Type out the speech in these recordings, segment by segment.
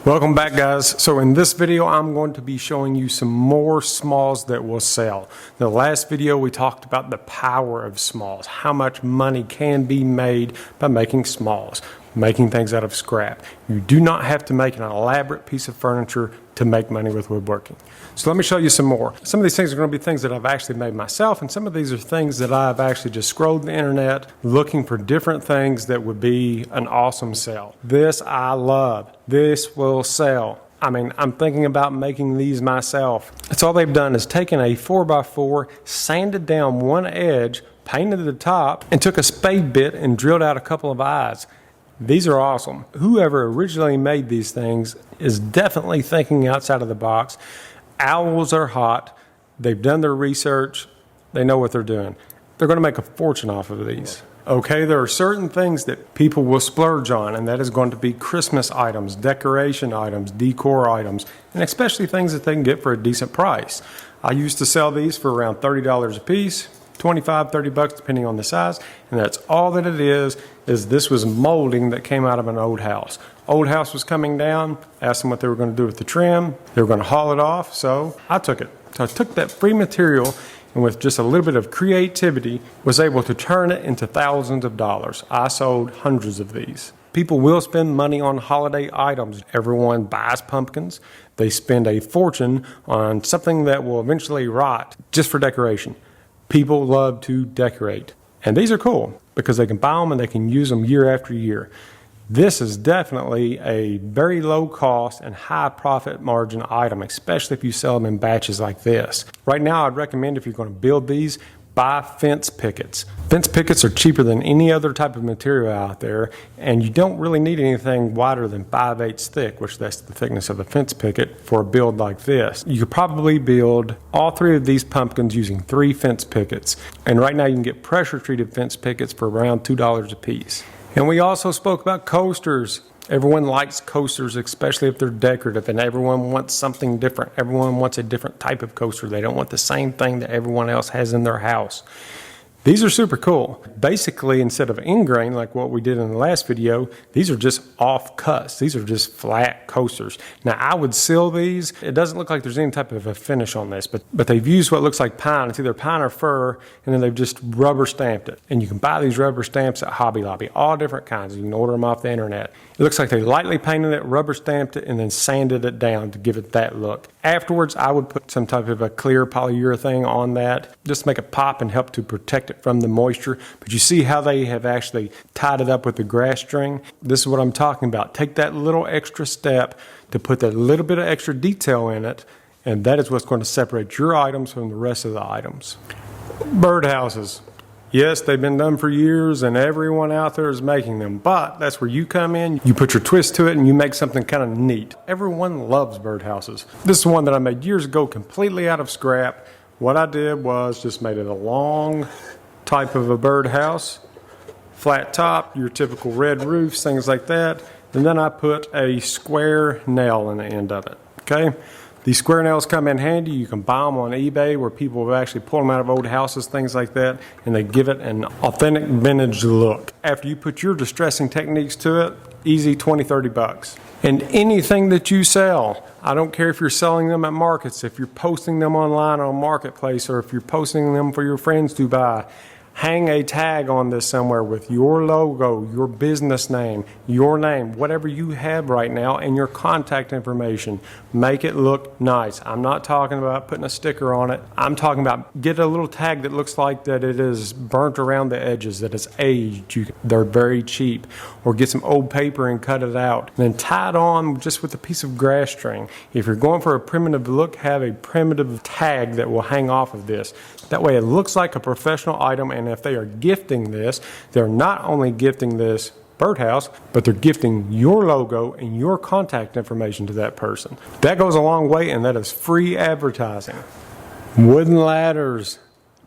Welcome back, guys. So in this video I'm going to be showing you some more smalls that will sell. In the last video we talked about the power of smalls, how much money can be made by making smalls, making things out of scrap. You do not have to make an elaborate piece of furniture to make money with woodworking. So let me show you some more. Some of these things are going to be things that I've actually made myself, and some of these are things that I've actually just scrolled the internet looking for different things that would be an awesome sell. This I love. This will sell. I mean, I'm thinking about making these myself. That's all they've done is taken a 4x4, sanded down one edge, painted the top, and took a spade bit and drilled out a couple of eyes. These are awesome. Whoever originally made these things is definitely thinking outside of the box. Owls are hot. They've done their research. They know what they're doing. They're going to make a fortune off of these. Okay, there are certain things that people will splurge on, and that is going to be Christmas items, decoration items, decor items, and especially things that they can get for a decent price. I used to sell these for around $30 a piece. 25, 30 bucks depending on the size, and that's all that it is this was molding that came out of an old house. Old house was coming down, asked them what they were going to do with the trim. They were going to haul it off, so I took it. So I took that free material and with just a little bit of creativity was able to turn it into thousands of dollars. I sold hundreds of these. People will spend money on holiday items. Everyone buys pumpkins. They spend a fortune on something that will eventually rot just for decoration. People love to decorate, and these are cool because they can buy them and they can use them year after year. This is definitely a very low cost and high profit margin item, especially if you sell them in batches like this. Right now, I'd recommend if you're going to build these, buy fence pickets. Fence pickets are cheaper than any other type of material out there, and you don't really need anything wider than 5/8 thick, which that's the thickness of a fence picket for a build like this. You could probably build all three of these pumpkins using 3 fence pickets, and right now you can get pressure treated fence pickets for around $2 a piece. And we also spoke about coasters. Everyone likes coasters, especially if they're decorative, and everyone wants something different. Everyone wants a different type of coaster. They don't want the same thing that everyone else has in their house. These are super cool. Basically, instead of ingrain like what we did in the last video, these are just off cuts. These are just flat coasters. Now, I would seal these. It doesn't look like there's any type of a finish on this, but they've used what looks like pine. It's either pine or fir, and then they've just rubber stamped it. And you can buy these rubber stamps at Hobby Lobby, all different kinds. You can order them off the internet. It looks like they lightly painted it, rubber stamped it, and then sanded it down to give it that look. Afterwards, I would put some type of a clear polyurethane on that, just to make it pop and help to protect it from the moisture. But you see how they have actually tied it up with the grass string? This is what I'm talking about. Take that little extra step to put that little bit of extra detail in it, and that is what's going to separate your items from the rest of the items. Birdhouses. Yes, they've been done for years and everyone out there is making them, but that's where you come in, you put your twist to it and you make something kind of neat. Everyone loves birdhouses. This is one that I made years ago completely out of scrap. What I did was just made it a long type of a birdhouse, flat top, your typical red roofs, things like that, and then I put a square nail in the end of it, okay? These square nails come in handy. You can buy them on eBay where people will actually pull them out of old houses, things like that, and they give it an authentic vintage look. After you put your distressing techniques to it, easy 20, 30 bucks. And anything that you sell, I don't care if you're selling them at markets, if you're posting them online on Marketplace, or if you're posting them for your friends to buy, hang a tag on this somewhere with your logo, your business name, your name, whatever you have right now, and your contact information. Make it look nice. I'm not talking about putting a sticker on it. I'm talking about get a little tag that looks like that it is burnt around the edges, that it's aged. They're very cheap. Or get some old paper and cut it out. And then tie it on just with a piece of grass string. If you're going for a primitive look, have a primitive tag that will hang off of this. That way it looks like a professional item, and if they are gifting this, they're not only gifting this birdhouse, but they're gifting your logo and your contact information to that person. That goes a long way, and that is free advertising. Wooden ladders.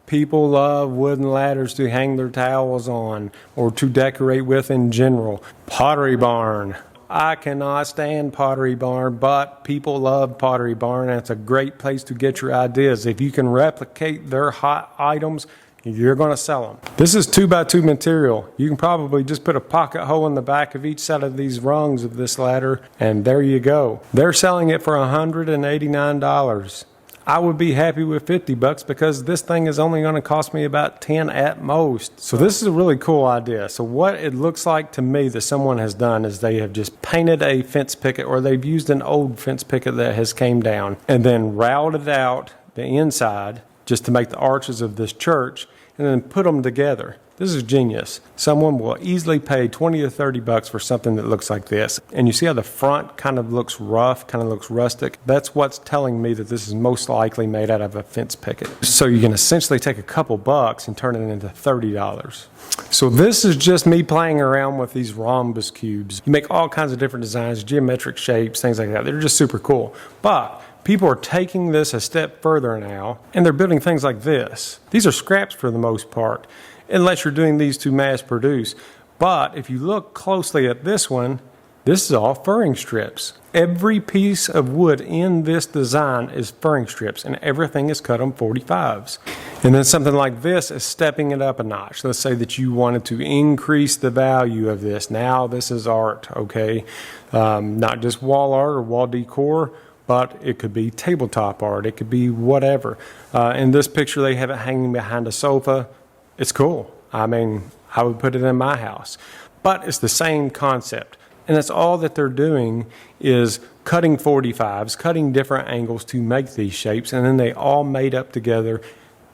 People love wooden ladders to hang their towels on or to decorate with in general. Pottery Barn. I cannot stand Pottery Barn, but people love Pottery Barn, and it's a great place to get your ideas. If you can replicate their hot items, you're going to sell them. This is 2x2 material. You can probably just put a pocket hole in the back of each side of these rungs of this ladder, and there you go. They're selling it for $189. I would be happy with $50 because this thing is only going to cost me about 10 at most. So this is a really cool idea. So what it looks like to me that someone has done is they have just painted a fence picket, or they've used an old fence picket that has came down and then routed out the inside just to make the arches of this church and then put them together. This is genius. Someone will easily pay $20 to $30 for something that looks like this. And you see how the front kind of looks rough, kind of looks rustic? That's what's telling me that this is most likely made out of a fence picket. So you can essentially take a couple bucks and turn it into $30. So this is just me playing around with these rhombus cubes. You make all kinds of different designs, geometric shapes, things like that. They're just super cool. But people are taking this a step further now, and they're building things like this. These are scraps for the most part, unless you're doing these to mass produce. But if you look closely at this one, this is all furring strips. Every piece of wood in this design is furring strips, and everything is cut on 45s. And then something like this is stepping it up a notch. Let's say that you wanted to increase the value of this. Now this is art, okay? Not just wall art or wall decor, but it could be tabletop art. It could be whatever. In this picture, they have it hanging behind a sofa. It's cool. I mean, I would put it in my house. But it's the same concept. And that's all that they're doing is cutting 45s, cutting different angles to make these shapes, and then they all made up together,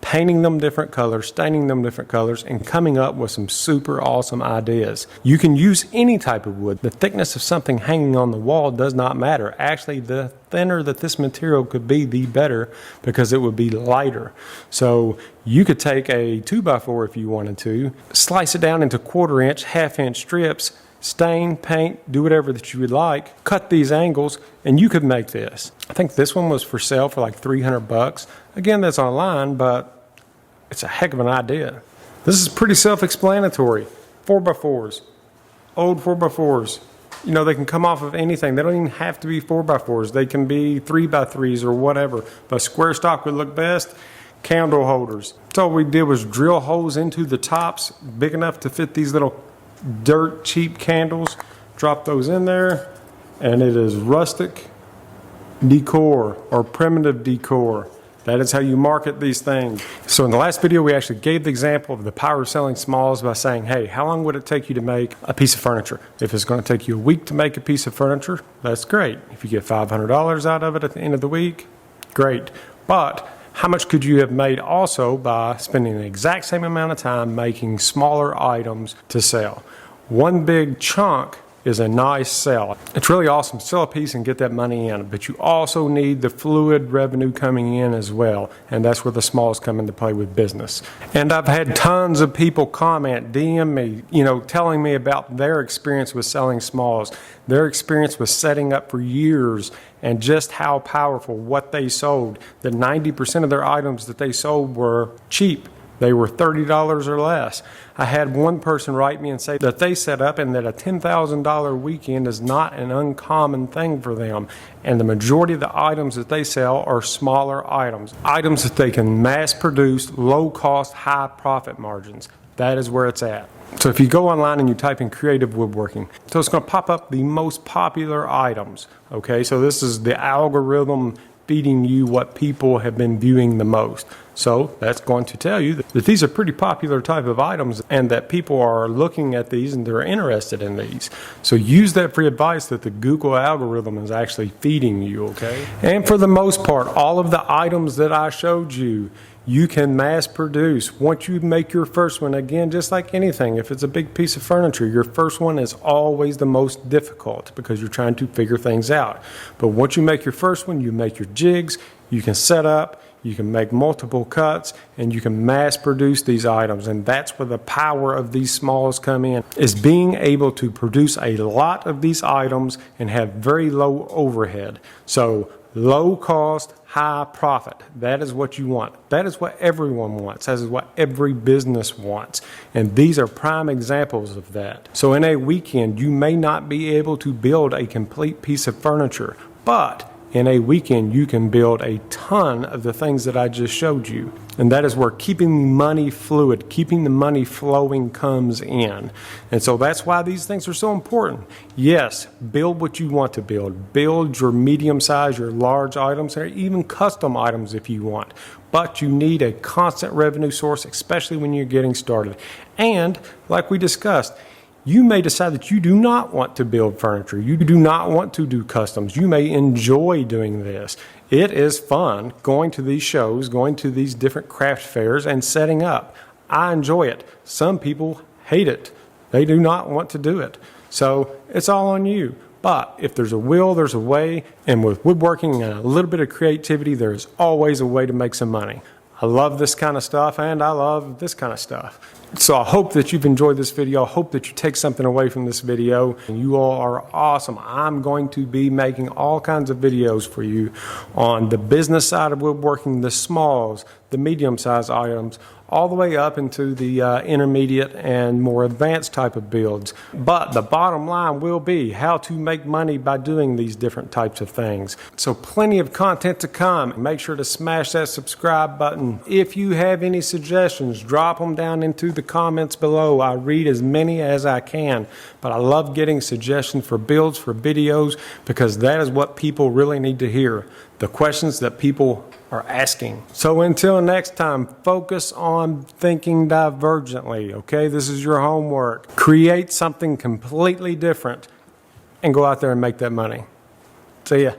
painting them different colors, staining them different colors, and coming up with some super awesome ideas. You can use any type of wood. The thickness of something hanging on the wall does not matter. Actually, the thinner that this material could be, the better, because it would be lighter. So you could take a 2x4 if you wanted to, slice it down into 1/4 inch, 1/2 inch strips, stain, paint, do whatever that you would like, cut these angles, and you could make this. I think this one was for sale for like $300. Again, that's online, but it's a heck of an idea. This is pretty self-explanatory. 4x4s, old 4x4s. You know, they can come off of anything. They don't even have to be 4x4s. They can be 3x3s or whatever. But square stock would look best. Candle holders. So all we did was drill holes into the tops big enough to fit these little dirt cheap candles. Drop those in there, and it is rustic decor or primitive decor. That is how you market these things. So in the last video, we actually gave the example of the power of selling smalls by saying, hey, how long would it take you to make a piece of furniture? If it's going to take you a week to make a piece of furniture, that's great. If you get $500 out of it at the end of the week, great. But how much could you have made also by spending the exact same amount of time making smaller items to sell? One big chunk is a nice sell. It's really awesome to sell a piece and get that money in, but you also need the fluid revenue coming in as well, and that's where the smalls come into play with business. And I've had tons of people comment, DM me, telling me about their experience with selling smalls, their experience with setting up for years, and just how powerful what they sold. That 90% of their items that they sold were cheap. They were $30 or less. I had one person write me and say that they set up and that a $10,000 weekend is not an uncommon thing for them. And the majority of the items that they sell are smaller items. Items that they can mass produce, low cost, high profit margins. That is where it's at. So if you go online and you type in creative woodworking, so it's going to pop up the most popular items. Okay, so this is the algorithm feeding you what people have been viewing the most. So that's going to tell you that these are pretty popular type of items and that people are looking at these and they're interested in these. So use that free advice that the Google algorithm is actually feeding you, okay? And for the most part, all of the items that I showed you, you can mass produce. Once you make your first one, again, just like anything, if it's a big piece of furniture, your first one is always the most difficult because you're trying to figure things out. But once you make your first one, you make your jigs, you can set up, you can make multiple cuts, and you can mass produce these items. And that's where the power of these smalls come in, is being able to produce a lot of these items and have very low overhead. So low cost, high profit. That is what you want. That is what everyone wants. That is what every business wants. And these are prime examples of that. So in a weekend, you may not be able to build a complete piece of furniture, but in a weekend, you can build a ton of the things that I just showed you. And that is where keeping money fluid, keeping the money flowing comes in. And so that's why these things are so important. Yes, build what you want to build. Build your medium size, your large items, or even custom items if you want. But you need a constant revenue source, especially when you're getting started. And like we discussed, you may decide that you do not want to build furniture. You do not want to do customs. You may enjoy doing this. It is fun going to these shows, going to these different craft fairs and setting up. I enjoy it. Some people hate it. They do not want to do it. So it's all on you. But if there's a will, there's a way. And with woodworking and a little bit of creativity, there's always a way to make some money. I love this kind of stuff, and I love this kind of stuff. So I hope that you've enjoyed this video. I hope that you take something away from this video. And you all are awesome. I'm going to be making all kinds of videos for you on the business side of woodworking, the smalls, the medium-sized items, all the way up into the intermediate and more advanced type of builds. But the bottom line will be how to make money by doing these different types of things. So plenty of content to come. Make sure to smash that subscribe button. If you have any suggestions, drop them down into the comments below. I read as many as I can. But I love getting suggestions for builds, for videos, because that is what people really need to hear. The questions that people are asking. So until next time, focus on thinking divergently, okay? This is your homework. Create something completely different and go out there and make that money. See ya.